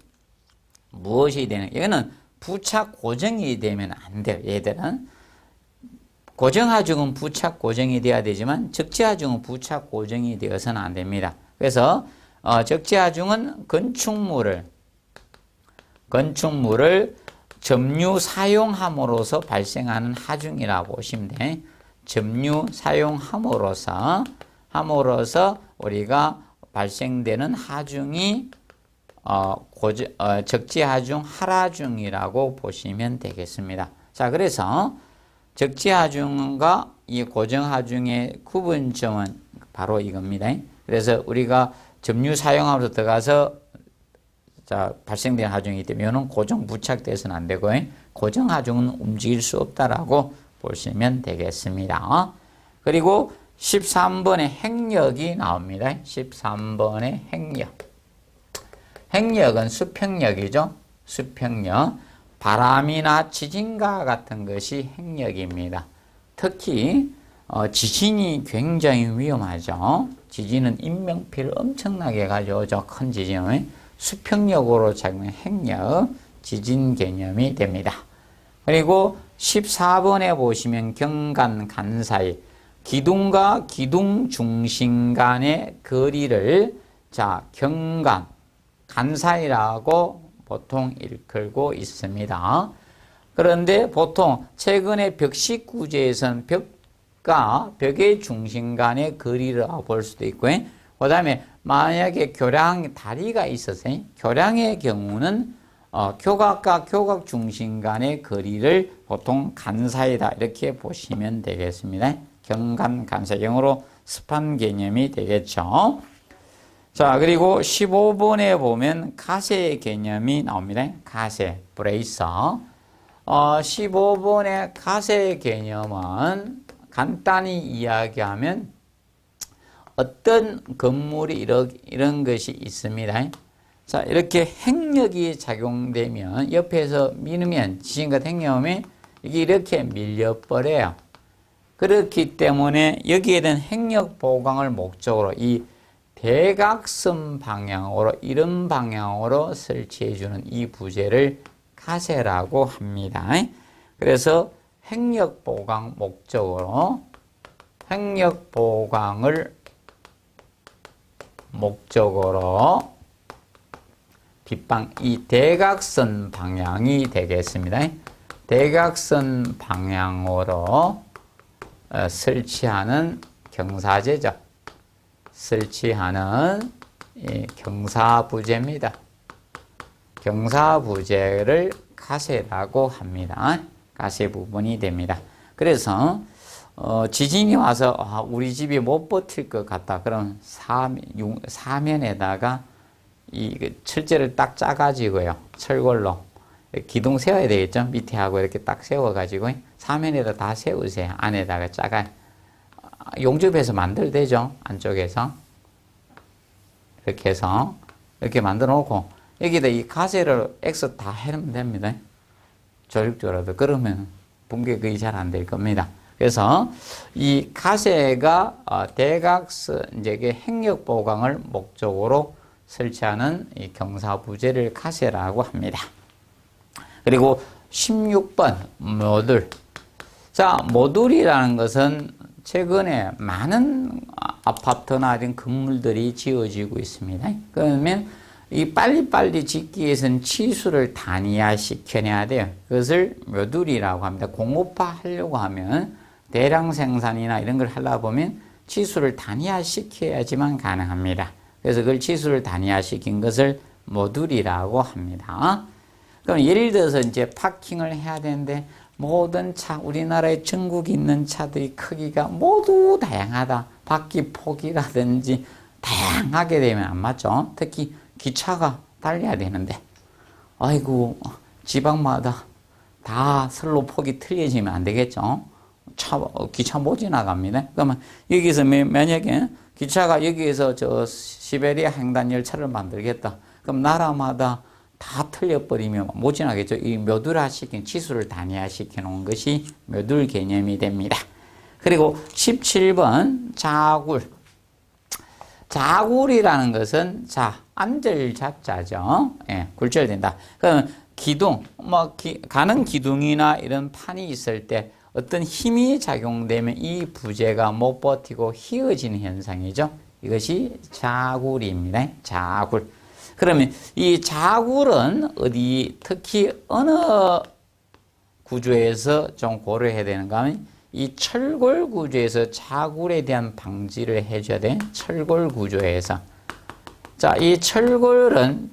무엇이 되는? 이거는 부착 고정이 되면 안 돼요. 얘들은 고정하중은 부착 고정이 되어야 되지만 적재하중은 부착 고정이 되어서는 안 됩니다. 그래서 적재하중은 건축물을 점유 사용함으로써 발생하는 하중이라고 보시면 돼요. 점유 사용함으로써 우리가 발생되는 하중이 적재하중, 하라중이라고 보시면 되겠습니다. 자, 그래서 적재하중과 이 고정하중의 구분점은 바로 이겁니다. 그래서 우리가 점유 사용함으로 들어가서 자, 발생된 하중이기 때문에 이거는 고정 부착돼서는 안 되고 고정 하중은 움직일 수 없다라고 보시면 되겠습니다. 그리고 13번의 행력이 나옵니다. 13번의 행력. 행력은 수평력이죠. 수평력. 바람이나 지진과 같은 것이 행력입니다. 특히 지진이 굉장히 위험하죠. 지진은 인명피해를 엄청나게 가져오죠. 큰 지진은. 수평력으로 작용하는 행력, 지진 개념이 됩니다. 그리고 14번에 보시면 경간, 간 사이, 기둥과 기둥 중심 간의 거리를 자, 경간, 간 사이라고 보통 일컬고 있습니다. 그런데 보통 최근에 벽식 구조에서는 벽과 벽의 중심 간의 거리를 볼 수도 있고 그 다음에 만약에 교량 다리가 있어서 교량의 경우는 교각과 교각 중심 간의 거리를 보통 간사이다 이렇게 보시면 되겠습니다. 경간 간사형으로 스판 개념이 되겠죠. 자, 그리고 15번에 보면 가세 개념이 나옵니다. 가세, 브레이서. 15번의 가세 개념은 간단히 이야기하면 어떤 건물이 이런 것이 있습니다. 자, 이렇게 행력이 작용되면 옆에서 밀으면 지진 같은 행력이 이게 이렇게 밀려버려요. 그렇기 때문에 여기에 대한 행력 보강을 목적으로 이 대각선 방향으로 이런 방향으로 설치해주는 이 부재를 가세라고 합니다. 그래서 행력 보강 목적으로 행력 보강을 목적으로 빗방 이 대각선 방향이 되겠습니다. 대각선 방향으로 설치하는 경사제죠. 설치하는 경사부재입니다. 경사부재를 가세라고 합니다. 가세 부분이 됩니다. 그래서 지진이 와서 우리 집이 못 버틸 것 같다. 그럼 사면에다가 이 철제를 딱 짜가지고요. 철골로 기둥 세워야 되겠죠. 밑에 하고 이렇게 딱 세워가지고 사면에다 다 세우세요. 안에다가 짜가 용접해서 만들되죠. 안쪽에서 이렇게 해서 이렇게 만들어 놓고 여기다 이 가세를 X 다 해놓으면 됩니다. 조립조라도. 그러면 붕괴 거의 잘 안 될 겁니다. 그래서 이 가세가 대각선 이제 행력 보강을 목적으로 설치하는 이 경사부재를 가세라고 합니다. 그리고 16번 모듈. 자, 모듈이라는 것은 최근에 많은 아파트나 이런 건물들이 지어지고 있습니다. 그러면 이 빨리빨리 짓기 위해서는 치수를 단위화시켜내야 돼요. 그것을 모듈이라고 합니다. 공업화 하려고 하면 대량 생산이나 이런 걸 하려고 보면 치수를 단위화시켜야지만 가능합니다. 그래서 그걸 치수를 단위화시킨 것을 모듈이라고 합니다. 그럼 예를 들어서 이제 파킹을 해야 되는데 모든 차, 우리나라에 전국에 있는 차들이 크기가 모두 다양하다. 바퀴 폭이라든지 다양하게 되면 안 맞죠. 특히 기차가 달려야 되는데 아이고 지방마다 다 선로 폭이 틀려지면 안 되겠죠. 기차 못 지나갑니다. 그러면 여기서 만약에 기차가 여기에서 저 시베리아 횡단 열차를 만들겠다. 그럼 나라마다 다 틀려버리면 못 지나겠죠. 이 모듈화시킨 치수를 단위화시켜 놓은 것이 모듈 개념이 됩니다. 그리고 17번 자굴. 자굴이라는 것은 앉을 잡자죠. 예, 굴절된다. 그럼 기둥, 가는 기둥이나 이런 판이 있을 때 어떤 힘이 작용되면 이 부재가 못 버티고 휘어지는 현상이죠. 이것이 자굴입니다. 자굴. 그러면 이 자굴은 특히 어느 구조에서 좀 고려해야 되는가 하면 이 철골 구조에서 자굴에 대한 방지를 해줘야 돼. 철골 구조에서. 자, 이 철은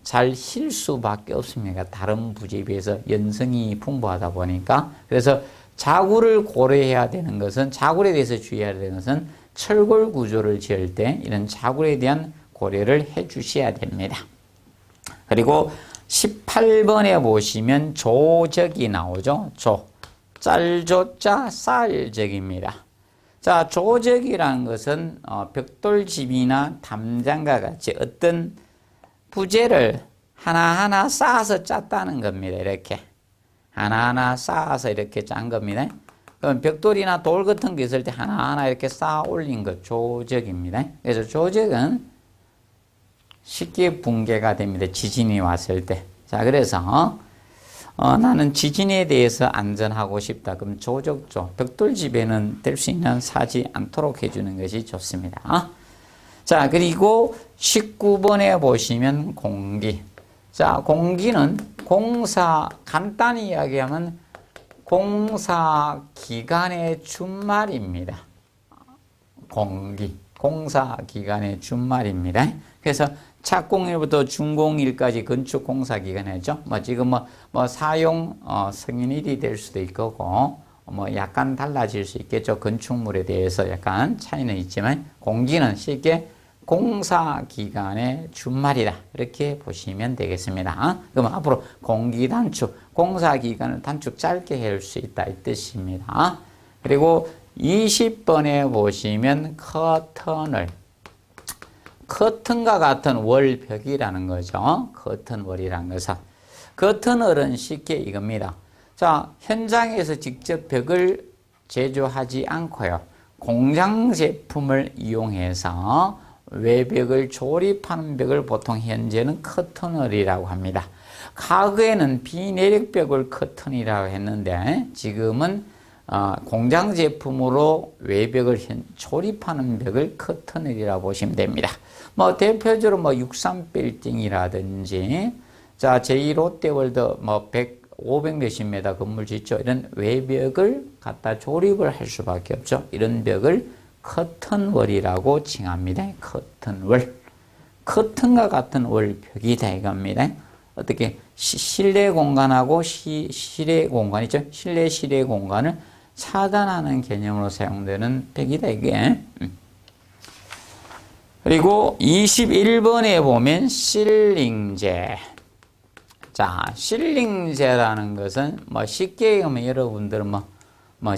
잘 힐 수밖에 없습니다. 다른 부재에 비해서 연성이 풍부하다 보니까. 그래서 자굴을 고려해야 되는 것은, 자굴에 대해서 주의해야 되는 것은 철골 구조를 지을 때 이런 자굴에 대한 고려를 해 주셔야 됩니다. 그리고 18번에 보시면 조적이 나오죠. 짤조자 쌀적입니다. 자, 조적이라는 것은 벽돌집이나 담장과 같이 어떤 부재를 하나하나 쌓아서 짰다는 겁니다. 이렇게 하나하나 쌓아서 이렇게 짠 겁니다. 그럼 벽돌이나 돌 같은 게 있을 때 하나하나 이렇게 쌓아 올린 것 조적입니다. 그래서 조적은 쉽게 붕괴가 됩니다. 지진이 왔을 때. 자, 그래서 나는 지진에 대해서 안전하고 싶다. 그럼 조적조, 벽돌집에는 될 수 있는 사지 않도록 해주는 것이 좋습니다. 자, 그리고 19번에 보시면 공기. 자, 공기는 간단히 이야기하면 공사 기간의 준말입니다. 공기. 공사기간의 준말입니다. 그래서 착공일부터 준공일까지 건축공사기간이죠. 지금 사용 승인일이 될 수도 있고 약간 달라질 수 있겠죠. 건축물에 대해서 약간 차이는 있지만 공기는 쉽게 공사기간의 준말이다. 이렇게 보시면 되겠습니다. 그럼 앞으로 공기 단축, 공사기간을 단축 짧게 할 수 있다. 이 뜻입니다. 그리고 20번에 보시면 커튼과 같은 월벽이라는 거죠. 커튼월이라는 것은. 커튼월은 쉽게 이겁니다. 자, 현장에서 직접 벽을 제조하지 않고요. 공장 제품을 이용해서 외벽을 조립하는 벽을 보통 현재는 커튼월이라고 합니다. 과거에는 비내력벽을 커튼이라고 했는데 지금은 공장 제품으로 외벽을 조립하는 벽을 커튼월이라고 보시면 됩니다. 대표적으로 63빌딩이라든지 자, 제2롯데월드 500 몇십 메다 건물 짓죠. 이런 외벽을 갖다 조립을 할 수밖에 없죠. 이런 벽을 커튼월이라고 칭합니다. 커튼월. 커튼과 같은 월벽이다 이겁니다. 어떻게 실내 공간하고 실외 공간이죠. 실내 공간을 차단하는 개념으로 사용되는 벽이다 이게. 그리고 21번에 보면 실링제. 자, 실링제라는 것은 쉽게 하면 여러분들은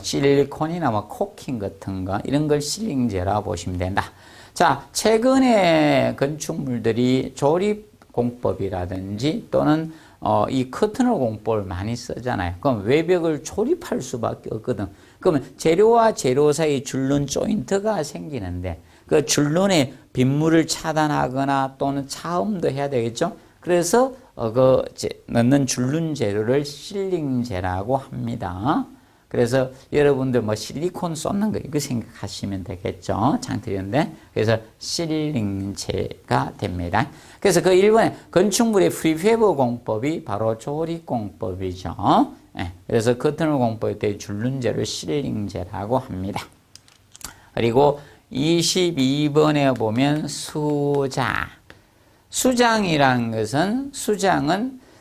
실리콘이나 코킹 같은 거 이런 걸 실링제라고 보시면 된다. 자, 최근에 건축물들이 조립 공법이라든지 또는 이 커튼홀 공법을 많이 쓰잖아요. 그럼 외벽을 조립할 수밖에 없거든. 그러면 재료와 재료 사이 줄눈 조인트가 생기는데 그 줄눈에 빗물을 차단하거나 또는 차음도 해야 되겠죠. 그래서 넣는 줄눈 재료를 실링제라고 합니다. 그래서 여러분들 실리콘 쏟는 거 이거 생각하시면 되겠죠. 장틀인데 그래서 실링제가 됩니다. 그래서 그 일본의 건축물의 프리페브 공법이 바로 조립 공법이죠. 그래서 커튼홀 공법에 대해 줄눈제를 실링제라고 합니다. 그리고 22번에 보면 수장이라는 것은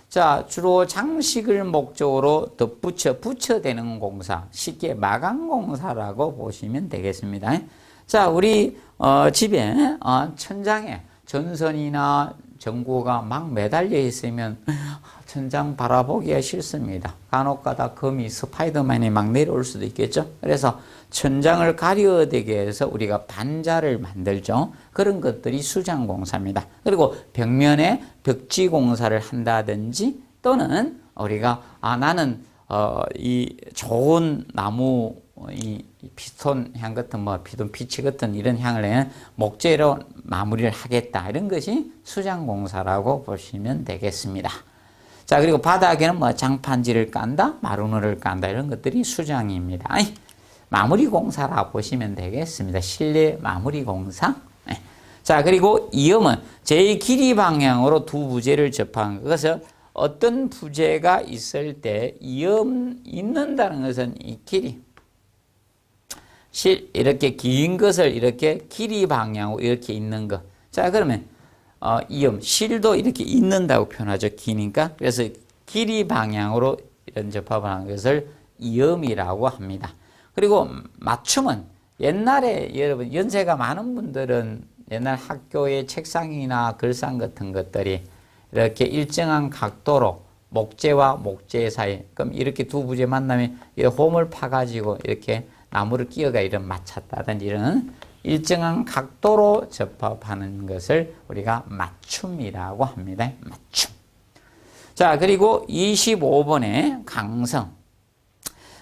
자, 주로 장식을 목적으로 붙여대는 공사, 쉽게 마감공사라고 보시면 되겠습니다. 자, 우리 집에 천장에 전선이나 전구가 막 매달려 있으면 천장 바라보기가 싫습니다. 간혹가다 거미, 스파이더맨이 막 내려올 수도 있겠죠. 그래서 천장을 가려되게 해서 우리가 반자를 만들죠. 그런 것들이 수장공사입니다. 그리고 벽면에 벽지공사를 한다든지 또는 우리가 나는 이 좋은 나무 이 피스톤 향 같은 피톤 피치 같은 이런 향을 내는 목재로 마무리를 하겠다. 이런 것이 수장공사라고 보시면 되겠습니다. 자, 그리고 바닥에는 장판지를 깐다, 마루너를 깐다 이런 것들이 수장입니다. 마무리 공사라고 보시면 되겠습니다. 실내 마무리 공사. 자, 그리고 이음은 제 길이 방향으로 두 부재를 접한 것은 어떤 부재가 있을 때 이음 있는다는 것은 이 길이 이렇게 긴 것을 이렇게 길이 방향으로 이렇게 있는 것. 자, 그러면 이음 실도 이렇게 있는다고 표현하죠. 기니까. 그래서 길이 방향으로 이런 접합을 하는 것을 이음이라고 합니다. 그리고 맞춤은 옛날에 여러분 연세가 많은 분들은 옛날 학교의 책상이나 글상 같은 것들이 이렇게 일정한 각도로 목재와 목재 사이, 그럼 이렇게 두 부재 만나면 이 홈을 파가지고 이렇게 나무를 끼어가 이런 맞췄다든지 이런 일정한 각도로 접합하는 것을 우리가 맞춤이라고 합니다. 맞춤. 자, 그리고 25번에 강성.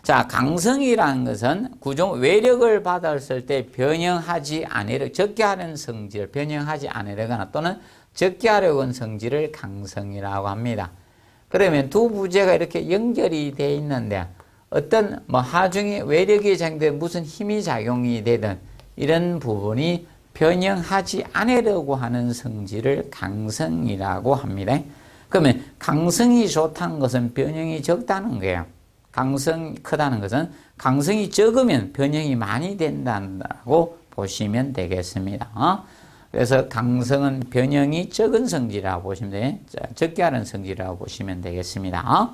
자, 강성이라는 것은 구종 외력을 받았을 때 변형하지 않으려 적게 하는 성질을 변형하지 않으려거나 또는 적게 하려고 하는 성질을 강성이라고 합니다. 그러면 두 부재가 이렇게 연결이 되어 있는데 어떤 하중에 외력이 작용된 무슨 힘이 작용이 되든 이런 부분이 변형하지 않으려고 하는 성질을 강성이라고 합니다. 그러면 강성이 좋다는 것은 변형이 적다는 거예요. 강성이 크다는 것은 강성이 적으면 변형이 많이 된다고 보시면 되겠습니다. 그래서 강성은 변형이 적은 성질이라고 보시면 돼요. 적게 하는 성질이라고 보시면 되겠습니다.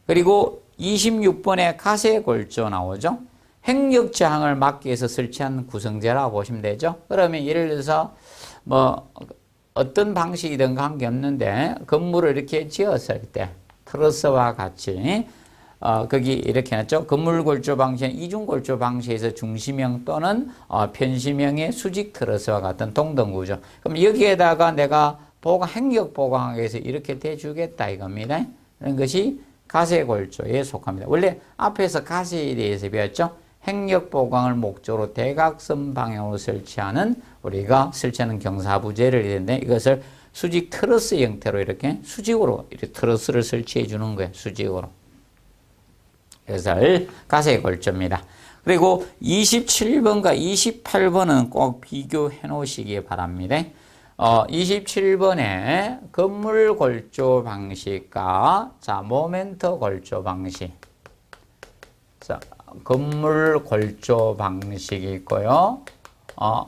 그리고 26번에 가세골조 나오죠. 행력 저항을 막기 위해서 설치한 구성재라고 보시면 되죠. 그러면 예를 들어서 뭐 어떤 방식이든 관계없는데 건물을 이렇게 지었을 때 트러스와 같이 거기 이렇게 놨죠. 건물골조 방식은 이중골조 방식에서 중심형 또는 편심형의 수직 트러스와 같은 동등구조. 그럼 여기에다가 내가 행력 보강하기 위해서 이렇게 대주겠다 이겁니다. 그런 것이 가세골조에 속합니다. 원래 앞에서 가세에 대해서 배웠죠. 행력 보강을 목적으로 대각선 방향으로 우리가 설치하는 경사부재를 했는데 이것을 수직 트러스 형태로 이렇게 수직으로 이렇게 트러스를 설치해 주는 거예요. 수직으로. 이것을 가세골조입니다. 그리고 27번과 28번은 꼭 비교해 놓으시기 바랍니다. 27번에 건물골조 방식과 모멘트 골조 방식. 건물골조 방식이 있고요.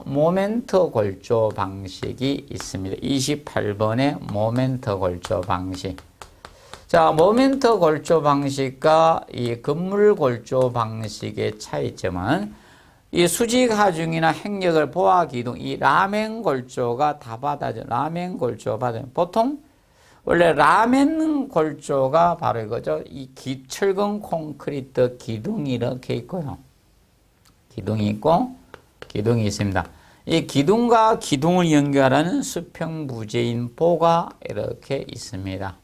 모멘트 골조 방식이 있습니다. 28번에 모멘트 골조 방식. 모멘트 골조 방식과 이 건물 골조 방식의 차이점은 이 수직 하중이나 행력을 보아 기둥, 이 라멘 골조가 다 받아줘. 라멘 골조 받아요. 보통 원래 라멘 골조가 바로 이거죠. 이 철근 콘크리트 기둥이 이렇게 있고요. 기둥이 있고 기둥이 있습니다. 이 기둥과 기둥을 연결하는 수평 부재인 보가 이렇게 있습니다.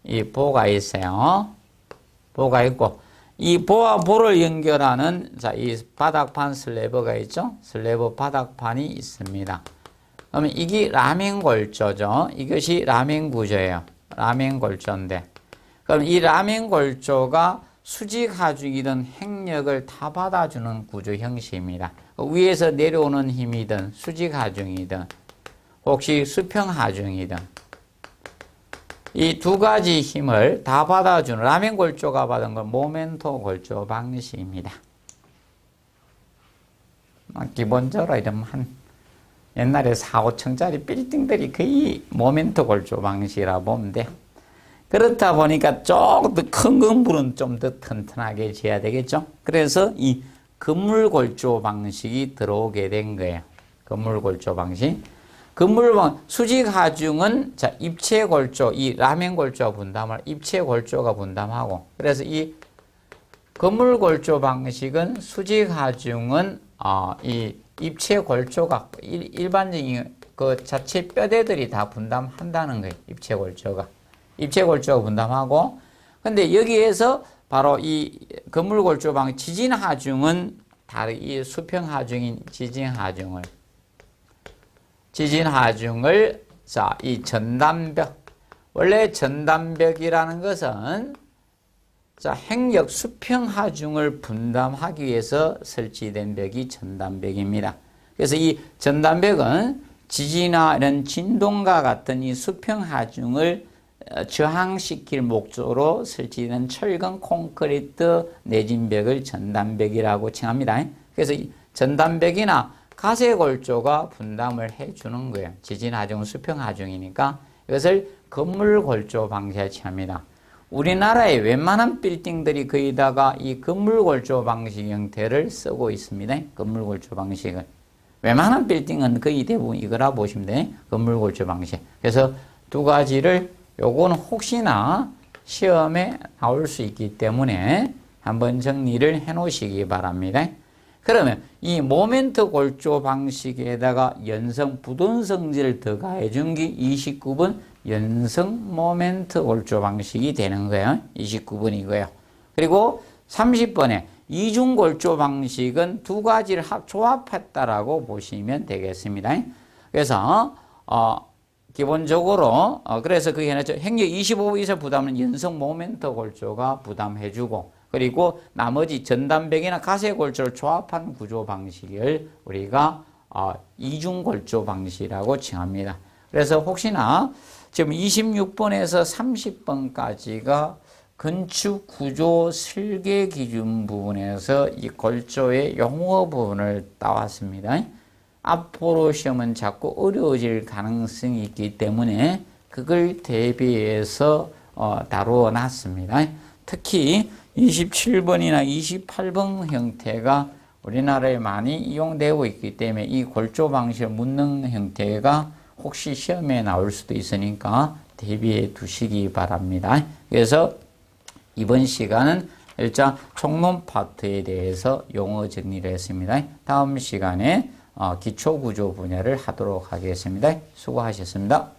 이 보가 있어요. 보가 있고 이 보와 보를 연결하는 이 바닥판 슬래브가 있죠. 슬래브 바닥판이 있습니다. 그러면 이게 라멘 골조죠. 이것이 라멘 구조예요. 라멘 골조인데 그럼 이 라멘 골조가 수직 하중이든 행력을 다 받아주는 구조 형식입니다. 위에서 내려오는 힘이든 수직 하중이든 혹시 수평 하중이든 이 두 가지 힘을 다 받아주는 라멘 골조가 받은 건 모멘토 골조 방식입니다. 기본적으로 이러면 옛날에 4, 5층짜리 빌딩들이 거의 모멘토 골조 방식이라고 보면 돼. 그렇다 보니까 조금 더 큰 건물은 좀 더 튼튼하게 지어야 되겠죠. 그래서 이 건물 골조 방식이 들어오게 된 거예요. 건물 골조 방식. 수직 하중은 입체 골조, 이 라멘 골조가 분담을 입체 골조가 분담하고 그래서 이 건물 골조 방식은 수직 하중은 이 입체 골조가 일반적인 그 자체 뼈대들이 다 분담한다는 거예요. 입체 골조가 분담하고 근데 여기에서 바로 이 건물 골조 방식 지진 하중은 다른 이 수평 하중인 지진 하중을 이 전단벽 원래 전단벽이라는 것은 행력 수평 하중을 분담하기 위해서 설치된 벽이 전단벽입니다. 그래서 이 전단벽은 지진이나 이런 진동과 같은 이 수평 하중을 저항시킬 목적으로 설치된 철근 콘크리트 내진벽을 전단벽이라고 칭합니다. 그래서 이 전단벽이나 가세골조가 분담을 해주는 거예요. 지진하중, 수평하중이니까 이것을 건물골조 방식에 칭합니다. 우리나라의 웬만한 빌딩들이 거의 다가 이 건물골조 방식 형태를 쓰고 있습니다. 건물골조 방식을. 웬만한 빌딩은 거의 대부분 이거라 보시면 돼요. 건물골조 방식. 그래서 두 가지를 요거는 혹시나 시험에 나올 수 있기 때문에 한번 정리를 해 놓으시기 바랍니다. 그러면 이 모멘트 골조 방식에다가 연성 부돈 성질을 더 가해 준 게 29번 연성 모멘트 골조 방식이 되는 거예요. 29번이고요. 그리고 30번에 이중 골조 방식은 두 가지를 조합했다라고 보시면 되겠습니다. 그래서 기본적으로 그래서 그게 행력 25 이상 부담은 연성 모멘트 골조가 부담해주고 그리고 나머지 전단벽이나 가세골조를 조합한 구조 방식을 우리가 이중골조 방식이라고 칭합니다. 그래서 혹시나 지금 26번에서 30번까지가 건축 구조 설계 기준 부분에서 이 골조의 용어 부분을 따왔습니다. 앞으로 시험은 자꾸 어려워질 가능성이 있기 때문에 그걸 대비해서 다루어 놨습니다. 특히 27번이나 28번 형태가 우리나라에 많이 이용되고 있기 때문에 이 골조 방식을 묻는 형태가 혹시 시험에 나올 수도 있으니까 대비해 두시기 바랍니다. 그래서 이번 시간은 일단 총론 파트에 대해서 용어 정리를 했습니다. 다음 시간에 기초구조 분야를 하도록 하겠습니다. 수고하셨습니다.